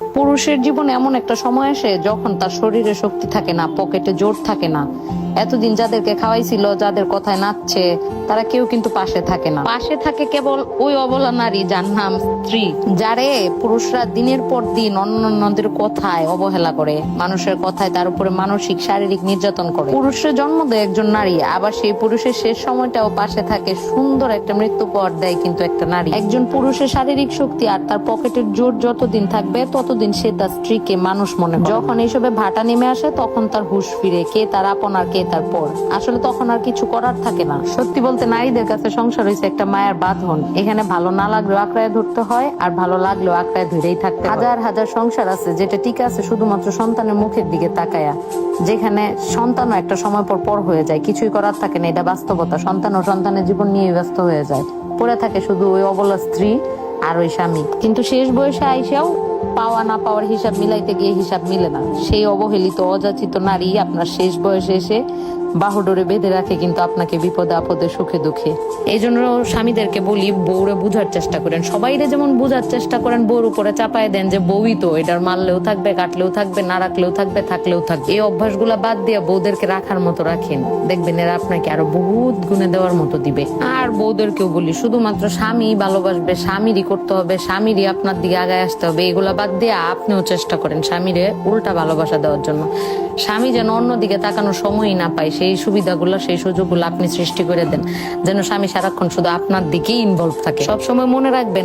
পুরুষের জীবনে এমন একটা সময় আসে যখন তার শরীরে শক্তি থাকে না, পকেটে জোর থাকে না। এতদিন যাদেরকে খাওয়াইছিল, যাদের কথায় নাচছে, তারা কেউ কিন্তু পাশে থাকে না। পাশে থাকে কেবল ওই অবলা নারী যার নাম স্ত্রী, যারে পুরুষরা দিনের পর দিন অন্যান্যদের কথায় অবহেলা করে, মানুষের কথায় তার উপরে মানসিক শারীরিক নির্যাতন করে। পুরুষের জন্ম দেয় একজন নারী, আবার সেই পুরুষের শেষ সময়টাও পাশে থাকে, সুন্দর একটা মৃত্যু পর দেয় কিন্তু একটা নারী। একজন পুরুষের শারীরিক শক্তি আর তার পকেটের জোর যতদিন থাকবে ততদিন সে তার স্ত্রীকে মানুষ মনে করে। যখন এইসবে ভাটা নেমে আসে তখন তার হুঁশ ফিরে, কে তার আপন আর কে তার পর। আসলে তখন আর কিছু করার থাকে না। সত্যি বলতে নারীদের কাছে সংসার হয়েছে একটা মায়ের বাঁধন। এখানে ভালো না লাগলেও আঁকড়ায় ধরতে হয়, আর ভালো লাগলেও আঁকড়ায় ধরেই থাকতে হয়। হাজার হাজার সংসার আছে যেটা টিকে আছে শুধুমাত্র সন্তানের মুখের দিকে তাকায়া, যেখানে সন্তানও একটা সময় পর পর হয়ে যায়, কিছুই করার থাকে না, এটা বাস্তবতা। সন্তান ও সন্তানের জীবন নিয়ে ব্যস্ত হয়ে যায়, পড়ে থাকে শুধু ওই অবলা স্ত্রী আর ওই স্বামী। কিন্তু শেষ বয়সে আইসাও পাওয়া না পাওয়ার হিসাব মিলাইতে গিয়ে হিসাব মিলে না। সেই অবহেলিত অযাচিত নারী আপনার শেষ বয়সে এসে বাহুডোরে বেঁধে রাখে কিন্তু আপনাকে বিপদে আপদে সুখে দুঃখে। এই জন্য স্বামীদেরকে বলি, বউরে বুঝার চেষ্টা করেন। সবাইরে যেমন বুঝার চেষ্টা করেন, বউর উপরে চাপায় দেন যে বউই তো, এটার মারলেও থাকবে, কাটলেও থাকবে, না রাখলেও থাকবে, থাকলেও থাকবে। এই অভ্যাসগুলা বাদ দিয়ে বউদেরকে রাখার মতো রাখেন, দেখবেন এরা আপনাকে আরো বহুত গুণে দেওয়ার মতো দিবে। আর বউদেরকেও বলি, শুধুমাত্র স্বামী ভালোবাসবে, স্বামীরই করতে হবে, স্বামীরই আপনার দিকে আগায় আসতে হবে, এগুলা বাদ দিয়ে আপনিও চেষ্টা করেন স্বামীরে উল্টা ভালোবাসা দেওয়ার জন্য। স্বামী যেন অন্যদিকে তাকানোর সময়ই না পায়, সেই সুবিধাগুলো, সেই সুযোগগুলো আপনি সৃষ্টি করে দেন, যেন স্বামী সারাক্ষণ শুধু আপনার দিকেই ইনভলভ থাকে। সবসময় মনে রাখবেন,